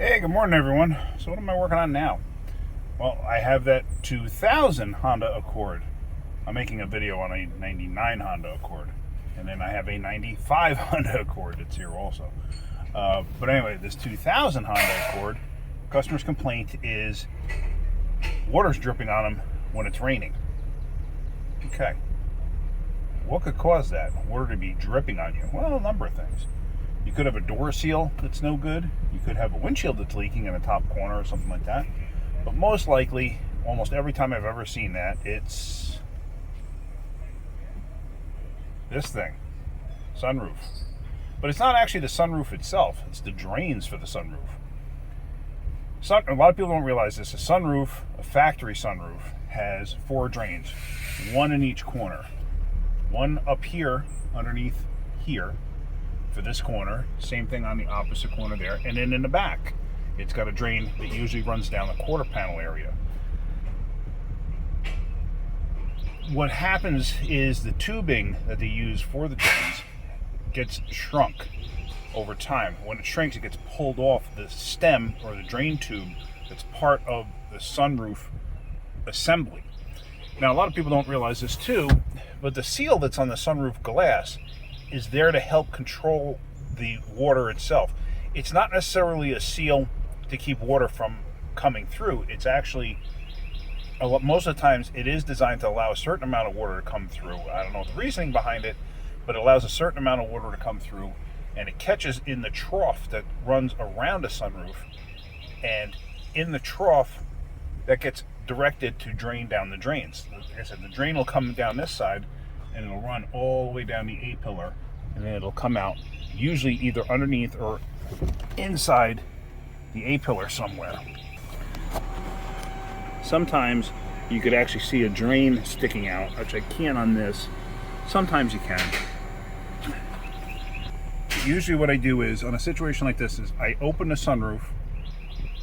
Hey, good morning, everyone. So what am I working on now? Well, I have that 2000 Honda Accord. I'm making a video on a 99 Honda Accord. And then I have a 95 Honda Accord that's here also. But anyway, this 2000 Honda Accord, customer's complaint is water's dripping on them when it's raining. Okay. What could cause that? Water to be dripping on you? Well, a number of things. You could have a door seal that's no good. You could have a windshield that's leaking in the top corner or something like that. But most likely, almost every time I've ever seen that, it's this thing, sunroof. But it's not actually the sunroof itself. It's the drains for the sunroof. A lot of people don't realize this. A sunroof, a factory sunroof, has 4 drains, one in each corner. One up here, underneath here, for this corner, same thing on the opposite corner there, and then in the back it's got a drain that usually runs down the quarter panel area. What happens is the tubing that they use for the drains gets shrunk over time. When it shrinks, it gets pulled off the stem or the drain tube that's part of the sunroof assembly. Now, a lot of people don't realize this too, but the seal that's on the sunroof glass is there to help control the water itself. It's not necessarily a seal to keep water from coming through. It's actually, most of the times, it is designed to allow a certain amount of water to come through. I don't know the reasoning behind it, but it allows a certain amount of water to come through, and it catches in the trough that runs around the sunroof, and in the trough, that gets directed to drain down the drains. Like I said, the drain will come down this side, and it'll run all the way down the A-pillar, and then it'll come out usually either underneath or inside the A-pillar somewhere. Sometimes you could actually see a drain sticking out, which I can't on this. Sometimes you can. Usually what I do is, on a situation like this, is I open the sunroof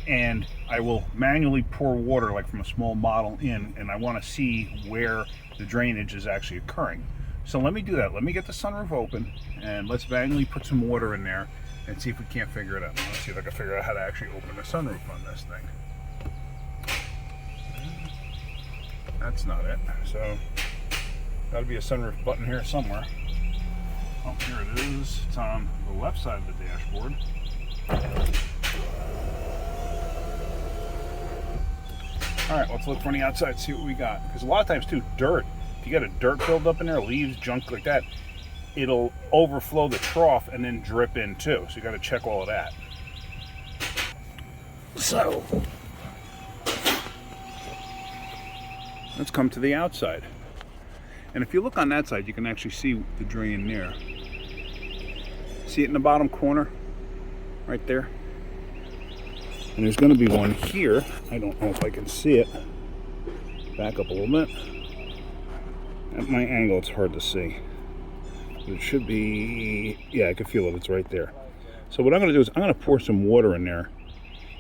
and I will manually pour water, like from a small bottle, in, and I want to see where the drainage is actually occurring. So let me do that. Let me get the sunroof open, and let's manually put some water in there and see if we can't figure it out. Let's see if I can figure out how to actually open the sunroof on this thing. That's not it. So, got to be a sunroof button here somewhere. Oh, here it is. It's on the left side of the dashboard. Alright, let's look from the outside, see what we got. Because a lot of times too, dirt. If you got a dirt buildup in there, leaves, junk like that, it'll overflow the trough and then drip in too. So you got to check all of that. So, let's come to the outside. And if you look on that side, you can actually see the drain there. See it in the bottom corner? Right there? And there's going to be one here. I don't know if I can see it. Back up a little bit. At my angle, it's hard to see. But it should be, yeah, I can feel it. It's right there. So what I'm going to do is I'm going to pour some water in there.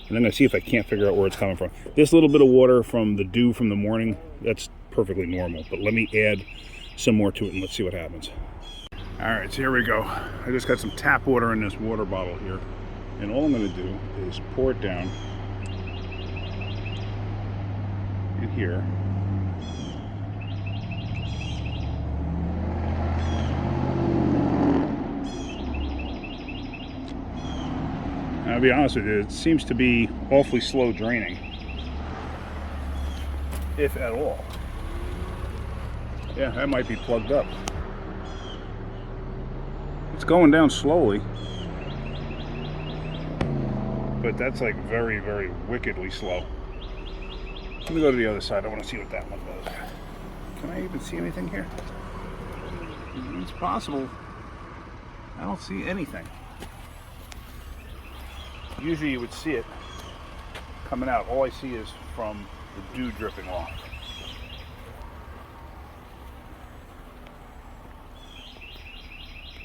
And I'm going to see if I can't figure out where it's coming from. This little bit of water from the dew from the morning, that's perfectly normal. But let me add some more to it and let's see what happens. All right, so here we go. I just got some tap water in this water bottle here. And all I'm going to do is pour it down in here. And I'll be honest with you, it seems to be awfully slow draining, if at all. Yeah, that might be plugged up. It's going down slowly. But that's like very, very wickedly slow. Let me go to the other side. I want to see what that one does. Can I even see anything here? It's possible. I don't see anything. Usually you would see it coming out. All I see is from the dew dripping off.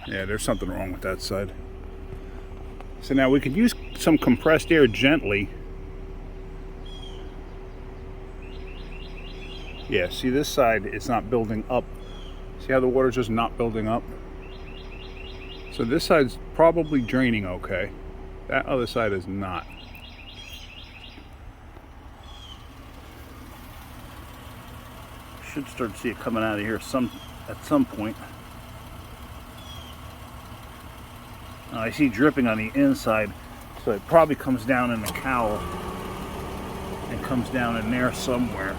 Yeah, there's something wrong with that side. So now we could use some compressed air gently. Yeah, see this side, it's not building up. See how the water's just not building up? So this side's probably draining okay. That other side is not. should start to see it coming out of here at some point. I see dripping on the inside, so it probably comes down in the cowl and comes down in there somewhere.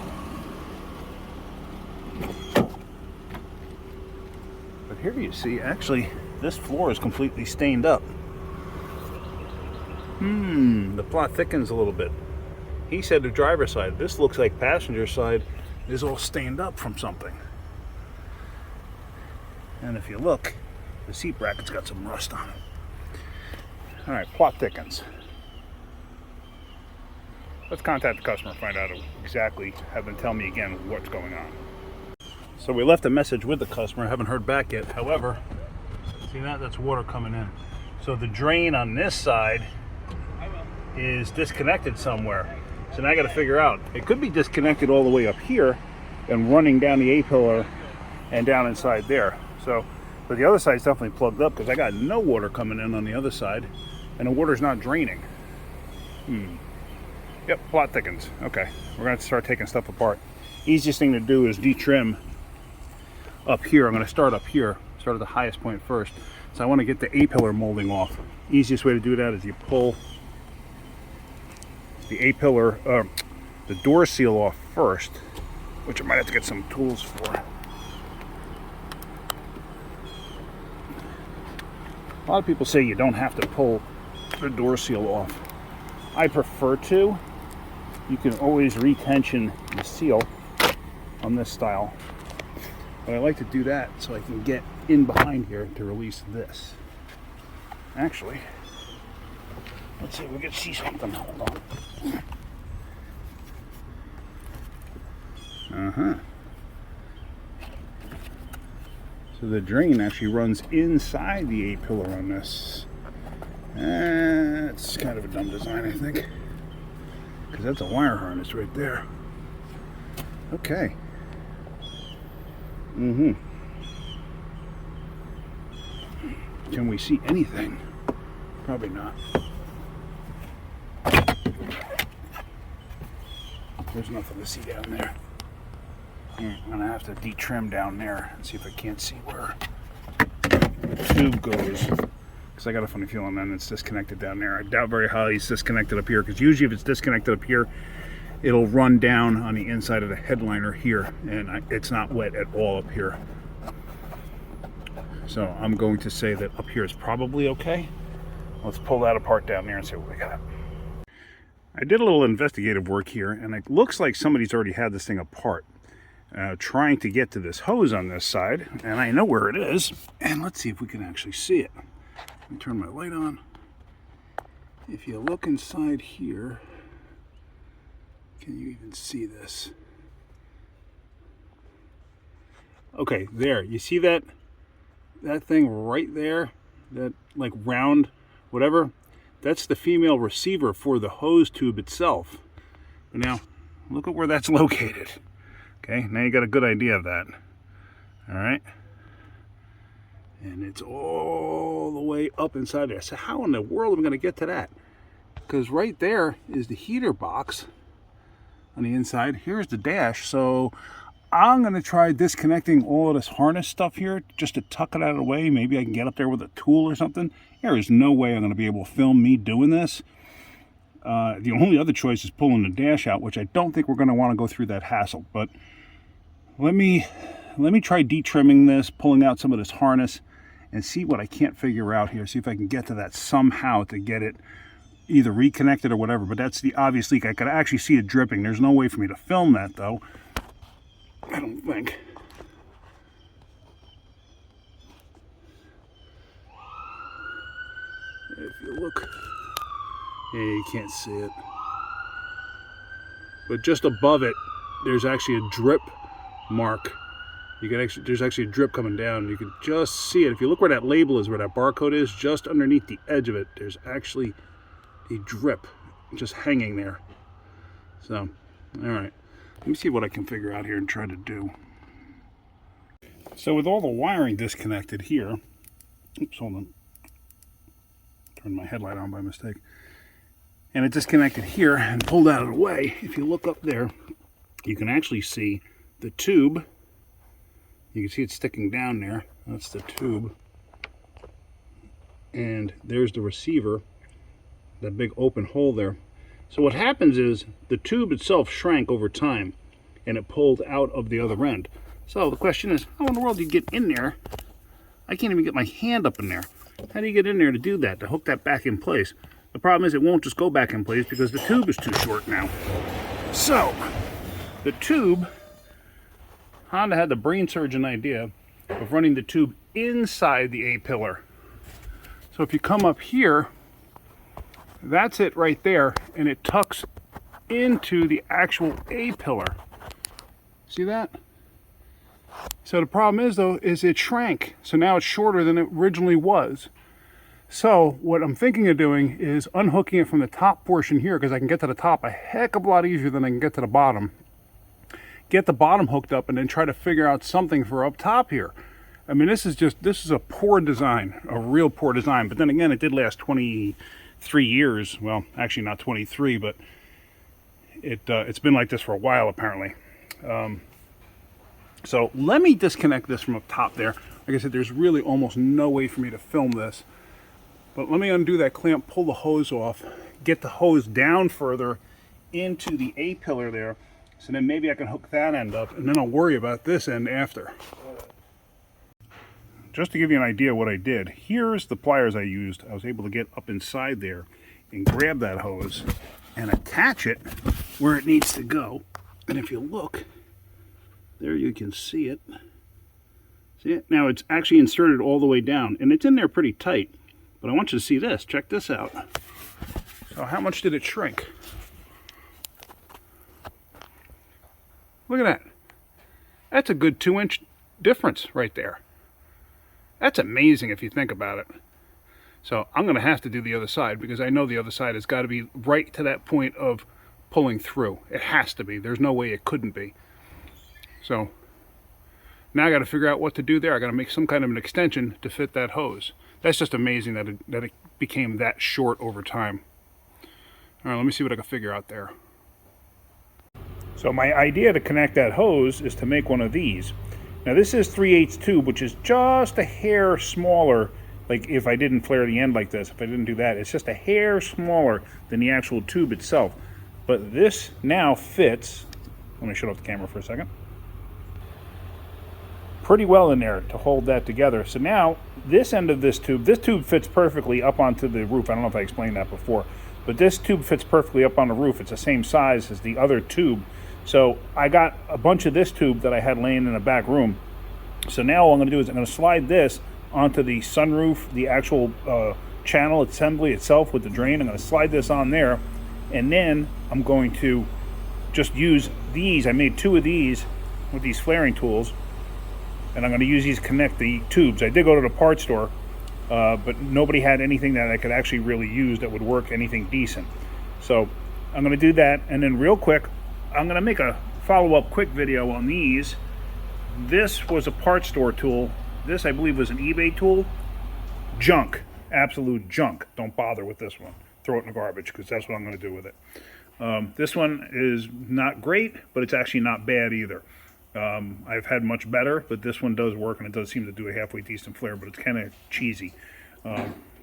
But here you see, actually, this floor is completely stained up. The plot thickens a little bit. He said the driver's side. This looks like passenger side is all stained up from something. And if you look, the seat bracket's got some rust on it. All right, plot thickens. Let's contact the customer and find out exactly, have them tell me again what's going on. So we left a message with the customer, haven't heard back yet. However, see that? That's water coming in. So the drain on this side is disconnected somewhere. So now I got to figure out, it could be disconnected all the way up here and running down the A-pillar and down inside there. So, but the other side's definitely plugged up because I got no water coming in on the other side and the water's not draining. Yep, plot thickens. Okay, we're going to start taking stuff apart. Easiest thing to do is detrim up here. I'm going to start up here, start at the highest point first. So I want to get the A-pillar molding off. Easiest way to do that is you pull the A-pillar, the door seal off first, which I might have to get some tools for. A lot of people say you don't have to pull the door seal off. I prefer to. You can always retension the seal on this style. But I like to do that so I can get in behind here to release this. Actually, let's see if we can see something. Hold on. So the drain actually runs inside the A-pillar on this. It's kind of a dumb design, I think. Because that's a wire harness right there. Okay. Can we see anything? Probably not. There's nothing to see down there. I'm gonna have to detrim down there and see if I can't see where the tube goes. Because I got a funny feeling then it's disconnected down there. I doubt very highly it's disconnected up here, because usually if it's disconnected up here, it'll run down on the inside of the headliner here, and it's not wet at all up here. So I'm going to say that up here is probably okay. Let's pull that apart down there and see what we got. I did a little investigative work here, and it looks like somebody's already had this thing apart, trying to get to this hose on this side, and I know where it is. And let's see if we can actually see it. Let me turn my light on. If you look inside here, can you even see this? Okay, there. You see that thing right there? That like round whatever? That's the female receiver for the hose tube itself. But now, look at where that's located. Okay, now you got a good idea of that. All right. And it's all the way up inside there. So how in the world am I going to get to that? Because right there is the heater box on the inside. Here's the dash. So I'm going to try disconnecting all of this harness stuff here just to tuck it out of the way. Maybe I can get up there with a tool or something. There is no way I'm going to be able to film me doing this. The only other choice is pulling the dash out, which I don't think we're going to want to go through that hassle. But let me try detrimming this, pulling out some of this harness, and see what I can't figure out here. See if I can get to that somehow to get it either reconnected or whatever. But that's the obvious leak. I could actually see it dripping. There's no way for me to film that though. I don't think. If you look, yeah, you can't see it. But just above it, there's actually a drip mark. You can actually, there's actually a drip coming down. You can just see it. If you look where that label is, where that barcode is, just underneath the edge of it, there's actually a drip just hanging there. So, all right. Let me see what I can figure out here and try to do. So with all the wiring disconnected here, oops, hold on. Turned my headlight on by mistake. And it disconnected here and pulled out of the way. If you look up there, you can actually see the tube. You can see it sticking down there. That's the tube. And there's the receiver, that big open hole there. So what happens is the tube itself shrank over time and it pulled out of the other end. So the question is, how in the world do you get in there? I can't even get my hand up in there. How do you get in there to do that, to hook that back in place? The problem is it won't just go back in place because the tube is too short now. So the tube, Honda had the brain surgeon idea of running the tube inside the A-pillar. So if you come up here, that's it right there, and it tucks into the actual A-pillar. See that? So the problem is, though, is it shrank. So now it's shorter than it originally was. So what I'm thinking of doing is unhooking it from the top portion here, because I can get to the top a heck of a lot easier than I can get to the bottom. Get the bottom hooked up and then try to figure out something for up top here. I mean, this is a poor design, a real poor design. But then again, it did last 23 years. Well, actually not 23, but it's been like this for a while apparently. So let me disconnect this from up top there. Like I said, there's really almost no way for me to film this. But let me undo that clamp, pull the hose off, get the hose down further into the A-pillar there. So then maybe I can hook that end up, and then I'll worry about this end after. Just to give you an idea what I did, here's the pliers I used. I was able to get up inside there and grab that hose and attach it where it needs to go. And if you look, there you can see it. See it? Now it's actually inserted all the way down, and it's in there pretty tight. But I want you to see this. Check this out. So how much did it shrink? Look at that. That's a good 2-inch difference right there. That's amazing if you think about it. So I'm going to have to do the other side because I know the other side has got to be right to that point of pulling through. It has to be. There's no way it couldn't be. So now I got to figure out what to do there. I got to make some kind of an extension to fit that hose. That's just amazing that it became that short over time. All right, let me see what I can figure out there. So my idea to connect that hose is to make one of these. Now this is 3/8 tube, which is just a hair smaller. Like if I didn't flare the end like this, if I didn't do that, it's just a hair smaller than the actual tube itself. But this now fits, let me shut off the camera for a second, pretty well in there to hold that together. So now this end of this tube fits perfectly up onto the roof. I don't know if I explained that before, but this tube fits perfectly up on the roof. It's the same size as the other tube. So I got a bunch of this tube that I had laying in the back room. So now what I'm going to do is I'm going to slide this onto the sunroof, the actual channel assembly itself with the drain. I'm going to slide this on there, and then I'm going to just use these. I made 2 of these with these flaring tools, and I'm going to use these to connect the tubes. I did go to the parts store, but nobody had anything that I could actually really use that would work anything decent. So I'm going to do that, and then real quick, I'm going to make a follow-up quick video on these. This was a parts store tool. This, I believe, was an eBay tool. Junk. Absolute junk. Don't bother with this one. Throw it in the garbage, because that's what I'm going to do with it. This one is not great, but it's actually not bad either. I've had much better, but this one does work, and it does seem to do a halfway decent flare, but it's kind of cheesy.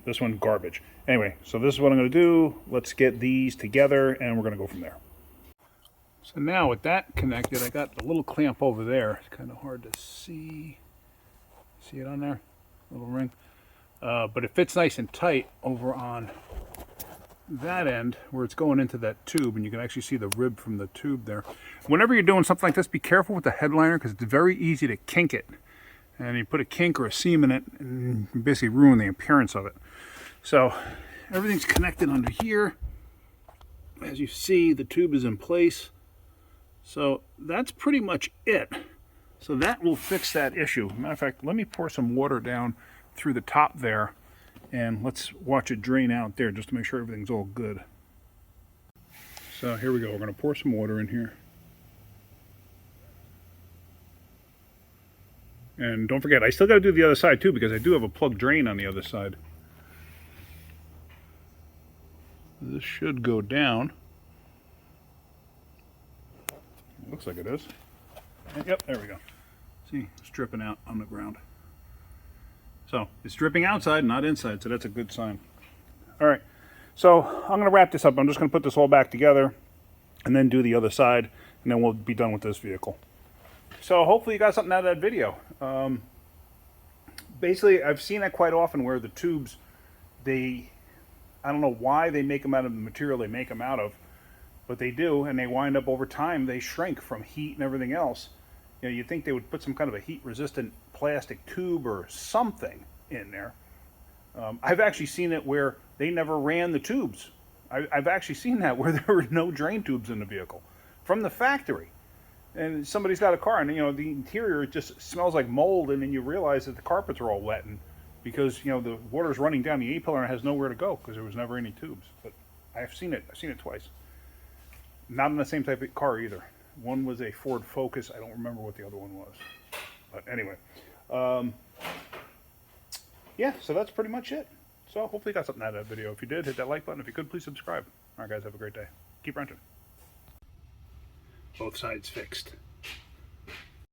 This one, garbage. Anyway, so this is what I'm going to do. Let's get these together, and we're going to go from there. So now with that connected, I got the little clamp over there. It's kind of hard to see. See it on there? Little ring. But it fits nice and tight over on that end where it's going into that tube, and you can actually see the rib from the tube there. Whenever you're doing something like this, be careful with the headliner because it's very easy to kink it. And you put a kink or a seam in it and you basically ruin the appearance of it. So everything's connected under here. As you see, the tube is in place. So that's pretty much it. So that will fix that issue. Matter of fact, let me pour some water down through the top there, and let's watch it drain out there just to make sure everything's all good. So here we go. We're going to pour some water in here. And don't forget, I still got to do the other side too, because I do have a plug drain on the other side. This should go down. Looks like it is. Yep, there we go. See, it's dripping out on the ground. So it's dripping outside, not inside, so that's a good sign. All right, so I'm going to wrap this up. I'm just going to put this all back together and then do the other side, and then we'll be done with this vehicle. So hopefully you got something out of that video. Basically, I've seen that quite often where the tubes, I don't know why they make them out of the material they make them out of, but they do, and they wind up over time, they shrink from heat and everything else. You know, you'd think they would put some kind of a heat-resistant plastic tube or something in there. I've actually seen it where they never ran the tubes. I've actually seen that where there were no drain tubes in the vehicle from the factory. And somebody's got a car, and you know the interior just smells like mold, and then you realize that the carpets are all wet, and because you know the water's running down the A-pillar and has nowhere to go because there was never any tubes. But I've seen it twice. Not in the same type of car either. One was a Ford Focus. I don't remember what the other one was. But anyway, yeah. So that's pretty much it. So hopefully you got something out of that video. If you did, hit that like button. If you could, please subscribe. All right, guys, have a great day. Keep renting. Both sides fixed.